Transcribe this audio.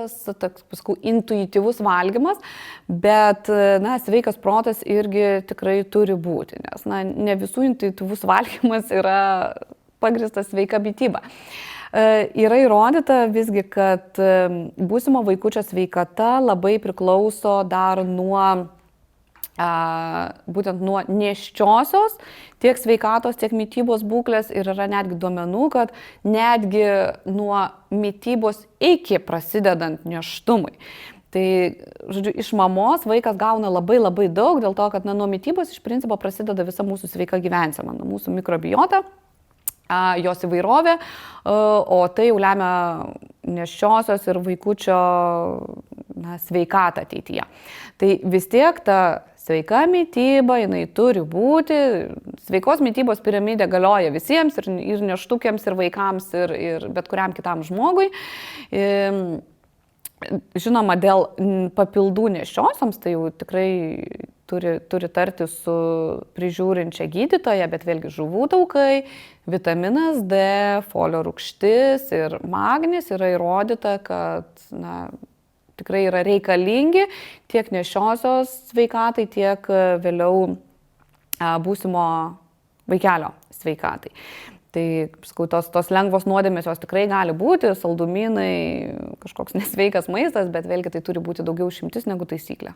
paprastas, toks, paskui, intuityvus valgymas, bet, na, sveikas protas irgi tikrai turi būti, nes, na, ne visų intuityvus valgymas yra pagristas sveika mityba. Yra įrodyta visgi, kad būsimo vaikučio sveikata labai priklauso dar nuo būtent nuo nėščiosios tiek sveikatos, tiek mitybos būklės ir yra netgi duomenų, kad netgi nuo mitybos iki prasidedant nėštumui. Tai, žodžiu, iš mamos vaikas gauna labai labai daug dėl to, kad nuo mitybos iš principo prasideda visa mūsų sveika gyvensena, mūsų mikrobiota, jos įvairovė, o tai jau lemia nėščiosios ir vaikučio sveikatą ateityje. Tai vis tiek ta sveika mityba, jinai turi būti, sveikos mitybos piramidė galioja visiems, ir nėštukiams, ir vaikams, ir bet kuriam kitam žmogui. Žinoma, dėl papildų nėščiosioms, tai jau tikrai turi tarti su prižiūrinčia gydytoja, bet vėlgi žuvų taukai, vitaminas D, folio rūgštis ir magnis yra įrodyta, kad tikrai yra reikalingi tiek nėščiosios sveikatai, tiek vėliau būsimo vaikelio sveikatai. Tai, sakau, tos lengvos nuodėmės jos tikrai gali būti, saldumynai, kažkoks nesveikas maistas, bet vėlgi tai turi būti daugiau išimtis negu taisyklė.